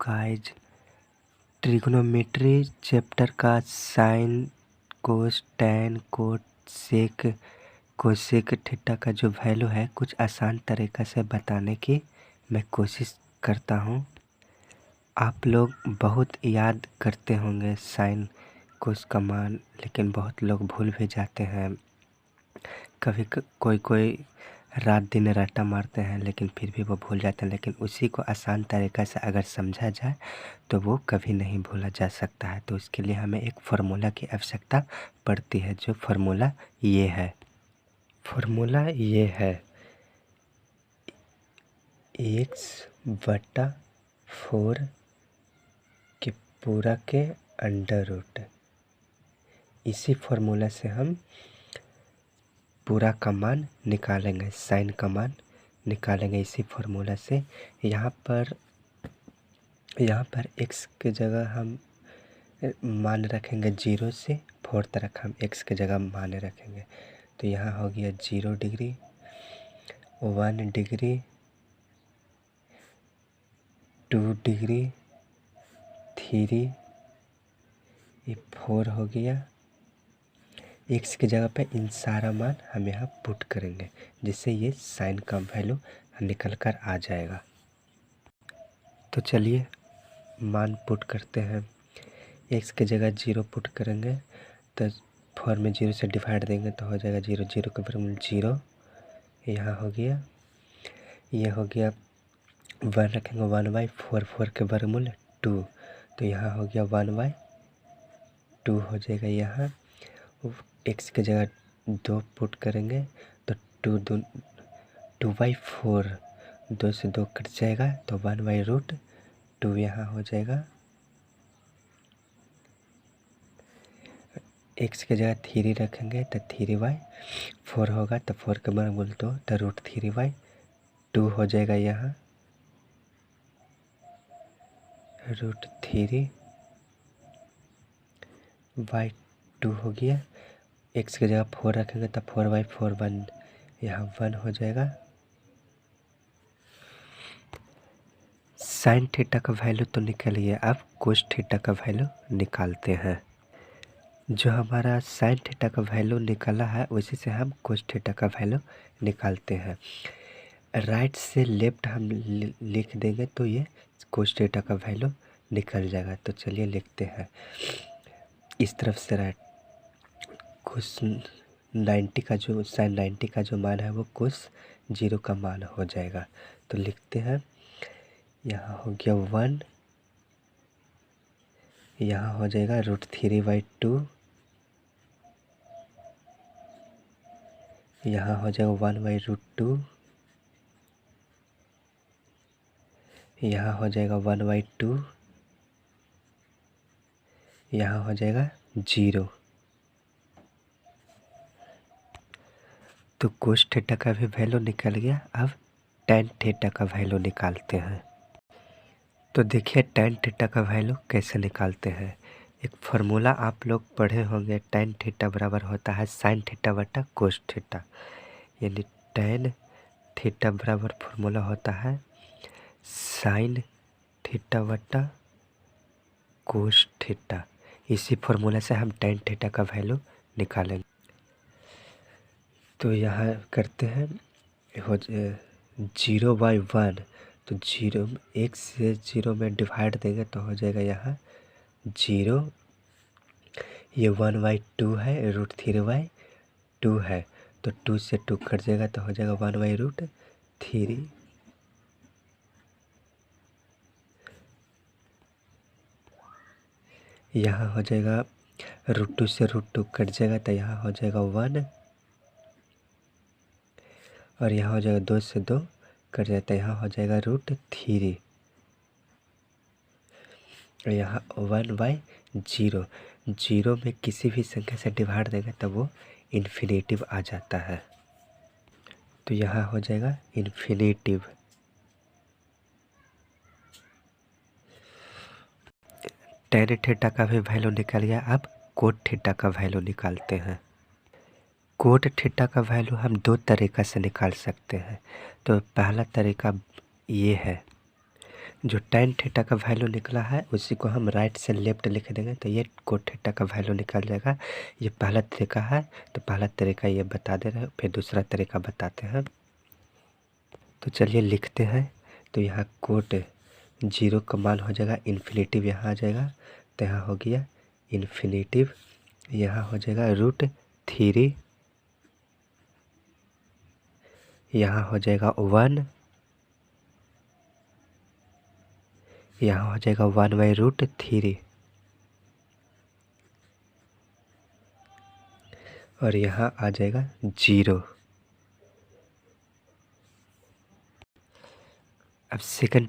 Guys, trigonometry chapter का sine cos tan cot sec cosec theta का जो value है कुछ आसान तरीक़ा से बताने की मैं कोशिश करता हूँ। आप लोग बहुत याद करते होंगे साइन कोस का मान, लेकिन बहुत लोग भूल भी जाते हैं। कभी कोई रात दिन रट्टा मारते हैं लेकिन फिर भी वो भूल जाते हैं, लेकिन उसी को आसान तरीक़ा से अगर समझा जाए तो वो कभी नहीं भूला जा सकता है। तो इसके लिए हमें एक फार्मूला की आवश्यकता पड़ती है, जो फार्मूला ये है x/4 के पूरा के अंडर रूट। इसी फार्मूला से हम पूरा का मान निकालेंगे, साइन का मान निकालेंगे इसी फार्मूला से। यहाँ पर x के जगह हम मान रखेंगे 0 से 4 तक, हम x के जगह मान रखेंगे। तो यहाँ हो गया 0 डिग्री, 1 डिग्री, 2 डिग्री, 3, ये 4 हो गया। x की जगह पे इन सारा मान हम यहाँ पुट करेंगे, जिससे ये साइन का वैल्यू निकल कर आ जाएगा। तो चलिए मान पुट करते हैं। x की जगह 0 पुट करेंगे तो 4 में 0 से डिवाइड देंगे तो हो जाएगा 0, 0 का वर्गमूल 0। यहाँ हो गया, ये हो गया 1 रखेंगे 1/4, 4 के वर्गमूल 2, तो यहाँ हो गया 1/2 हो जाएगा। यहाँ x की जगह 2 पुट करेंगे तो 2/4, 2 से 2 कट जाएगा तो 1/√2 यहाँ हो जाएगा। x की जगह 3 रखेंगे तो 3/4 होगा, तो 4 के वर्गमूल 2, तो √3/2 हो जाएगा। यहाँ √3/2 हो गया। x की जगह 4 रखेंगे तो 4/4 यहाँ 1 हो जाएगा। साइन थीटा का वैल्यू तो निकल गया, अब कोस थीटा का वैल्यू निकालते हैं। जो हमारा साइन थीटा का वैल्यू निकला है उसी से हम कोस थीटा का वैल्यू निकालते हैं। राइट से लेफ्ट हम लिख देंगे तो ये कोस थीटा का वैल्यू निकल जाएगा। तो चलिए लिखते हैं, इस तरफ से राइट कोस 90 का जो साइन 90 का जो मान है वो कोस 0 का मान हो जाएगा। तो लिखते हैं, यहाँ हो गया 1, यहाँ हो जाएगा √3/2, यहाँ हो जाएगा 1/√2, यहाँ हो जाएगा 1/2, यहाँ हो जाएगा 0। तो कोस थीटा का भी वैल्यू निकल गया। अब टैन थीटा का वैल्यू निकालते हैं। तो देखिए टैन थीटा का वैल्यू कैसे निकालते हैं। एक फार्मूला आप लोग पढ़े होंगे, टैन थीटा बराबर होता है साइन थीटा बटा कोस थीटा। यानी टैन थीटा बराबर फार्मूला होता है साइन थीटा बटा कोस थीटा। इसी फार्मूला से हम टैन थीटा का वैल्यू निकालेंगे। तो यहाँ करते हैं, हो 0/1, तो 0 1 से 0 में डिवाइड देंगे तो हो जाएगा यहाँ 0। ये 1/2 है, √3/2 है, तो 2 से 2 कट जाएगा तो हो जाएगा 1/√3। यहाँ हो जाएगा √2 से √2 कट जाएगा तो यहाँ हो जाएगा 1, और यहाँ हो जाएगा 2 से 2 कट जाता है, यहाँ हो जाएगा √3, और यहाँ 1/0। 0 में किसी भी संख्या से डिवाइड देंगे तब वो इन्फिनेटिव आ जाता है, तो यहाँ हो जाएगा इन्फिनेटिव। टैन थीटा का भी वैल्यू निकल गया। अब कोट थीटा का वैल्यू निकालते हैं। कोट थीटा का वैल्यू हम 2 तरीक़ा से निकाल सकते हैं। तो पहला तरीका ये है, जो tan थीटा का वैल्यू निकला है उसी को हम राइट से लेफ्ट लिख देंगे तो ये कोट थीटा का वैल्यू निकल जाएगा। ये पहला तरीका है, तो पहला तरीका ये बता दे रहे हैं, फिर दूसरा तरीका बताते हैं। तो चलिए लिखते हैं। तो यहाँ कोट 0 का मान हो जाएगा इन्फिनेटिव, यहाँ आ जाएगा तो यहाँ हो गया इन्फिनेटिव, यहाँ हो जाएगा √3, यहाँ हो जाएगा 1, यहाँ हो जाएगा 1/√3 और यहाँ आ जाएगा 0। अब सेकंड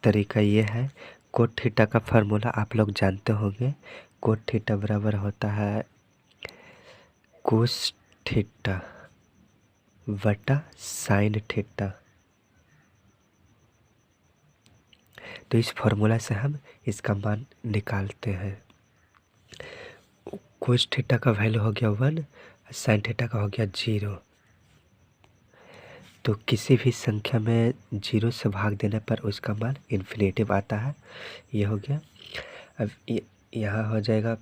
तरीका ये है, कोट थीटा का फार्मूला आप लोग जानते होंगे। कोट थीटा बराबर होता है कोस थीटा बटा साइन थीटा। तो इस फार्मूला से हम इसका मान निकालते हैं। कोस थीटा का वैल्यू हो गया 1, साइन थीटा का हो गया 0। तो किसी भी संख्या में 0 से भाग देने पर उसका मान इन्फिनेटिव आता है। ये हो गया। अब यहाँ हो जाएगा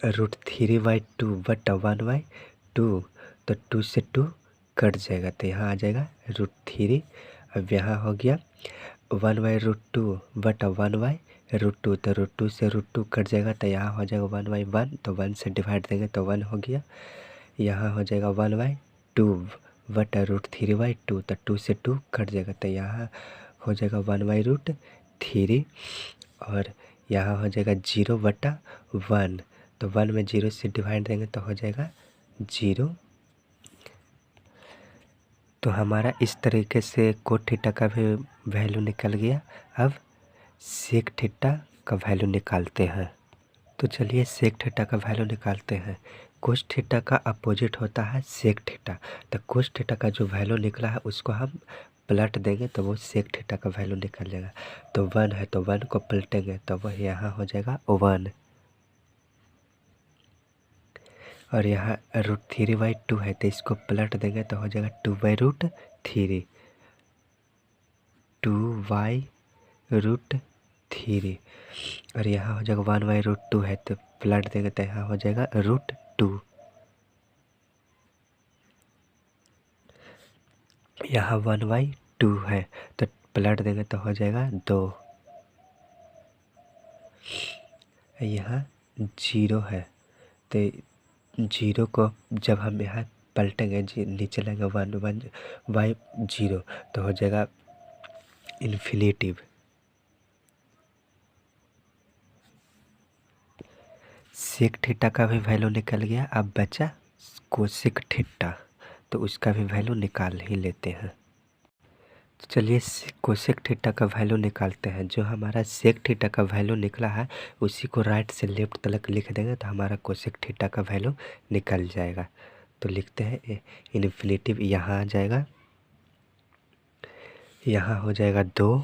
√3/2 बटा 1/2, तो 2 से 2 कट जाएगा तो यहाँ आ जाएगा √3। अब यहाँ हो गया 1/√2 बटा 1/√2, तो √2 से √2 कट जाएगा तो यहाँ हो जाएगा 1/1, तो 1 से डिवाइड देंगे तो 1 हो गया। यहाँ हो जाएगा 1/2 बटा √3/2, तो 2 से 2 कट जाएगा तो यहाँ हो जाएगा 1/√3 और यहाँ हो जाएगा 0/1, तो 1 में 0 से डिवाइड देंगे तो हो जाएगा 0। तो हमारा इस तरीके से कोट थीटा का भी वैल्यू निकल गया। अब सेक थीटा का वैल्यू निकालते हैं। तो चलिए सेक थीटा का वैल्यू निकालते हैं। कोस थीटा का अपोजिट होता है सेक थीटा, तो कोस थीटा का जो वैल्यू निकला है उसको हम पलट देंगे तो वो सेक थीटा का वैल्यू निकल जाएगा। तो 1 है तो 1 को पलटेंगे तो वह यहाँ हो जाएगा 1, और यहाँ √3/2 है तो इसको पलट देंगे तो हो जाएगा 2/√3, 2/√3, और यहाँ हो जाएगा 1/√2 है तो पलट देंगे तो यहाँ हो जाएगा √2, यहाँ 1/2 है तो पलट देंगे तो हो जाएगा 2, यहाँ 0 है तो 0 को जब हम यहाँ पलटेंगे नीचे लेंगे 1/0 तो हो जाएगा इन्फिनेटिव। सेक थीटा का भी वैल्यू निकल गया। अब बचा कोसेक थीटा, तो उसका भी वैल्यू निकाल ही लेते हैं। तो चलिए कोसेक थीटा का वैल्यू निकालते हैं। जो हमारा सेक थीटा का वैल्यू निकला है उसी को राइट से लेफ्ट तक लिख देंगे तो हमारा कोसेक थीटा का वैल्यू निकल जाएगा। तो लिखते हैं इन्फिनेटिव, यहाँ आ जाएगा, यहाँ हो जाएगा 2,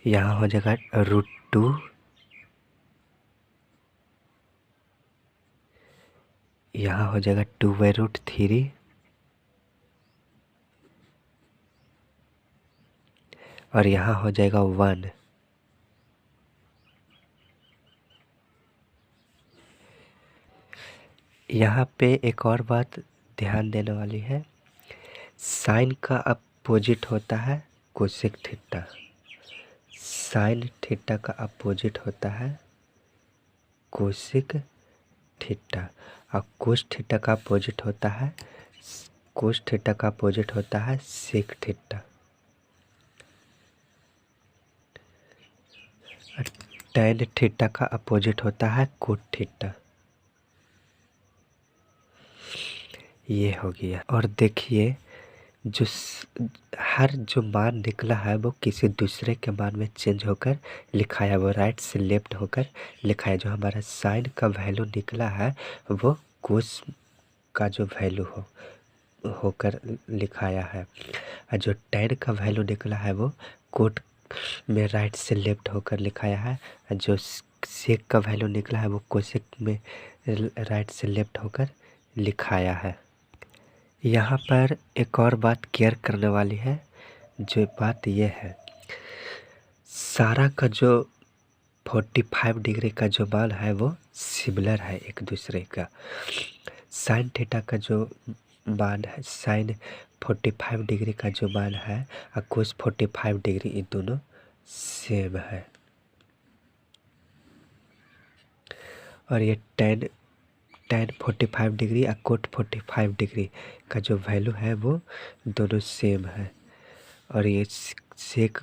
यहाँ हो जाएगा √2, यहाँ हो जाएगा 2/√3, और यहाँ हो जाएगा 1। यहाँ पे एक और बात ध्यान देने वाली है, साइन का अपोजिट होता है कोसेक थीटा, साइन थीटा का अपोजिट होता है कोसेक थीटा, और कोस थीटा का अपोजिट होता है कोस थीटा का अपोजिट होता है सेक थीटा। टैन थीटा का अपोजिट होता है कोट थीटा। ये हो गया। और देखिए जो हर जो मान निकला है वो किसी दूसरे के मान में चेंज होकर लिखाया, वो राइट से लेफ्ट होकर लिखाया। जो हमारा साइन का वैल्यू निकला है वो कोस का जो वैल्यू होकर लिखाया है, और जो टैन का वैल्यू निकला है वो कोट में राइट से लेफ्ट होकर लिखाया है, और जो सेक का वैल्यू निकला है वो कोसेक में राइट से लेफ्ट होकर लिखाया है। यहाँ पर एक और बात केयर करने वाली है, जो बात ये है, सारा का जो 45 डिग्री का जो मान है वो सिमिलर है एक दूसरे का। साइन थीटा का जो मान है, साइन 45 डिग्री का जो मान है और कोस 45 डिग्री, ये दोनों सेम है। और ये टेन 45 डिग्री और कोट 45 डिग्री का जो वैल्यू है वो दोनों सेम है। और ये सेक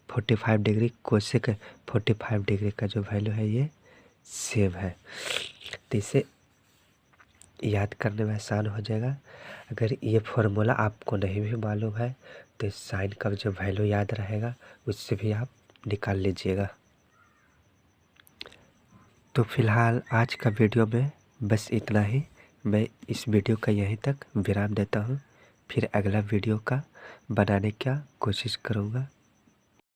45 डिग्री कोसेक 45 डिग्री का जो वैल्यू है ये सेम है। तो इसे याद करने में आसान हो जाएगा। अगर ये फॉर्मूला आपको नहीं भी मालूम है तो साइन का जो वैल्यू याद रहेगा उससे भी आप निकाल लीजिएगा। तो फिलहाल आज का वीडियो में बस इतना ही। मैं इस वीडियो का यहीं तक विराम देता हूँ। फिर अगला वीडियो का बनाने का कोशिश करूँगा।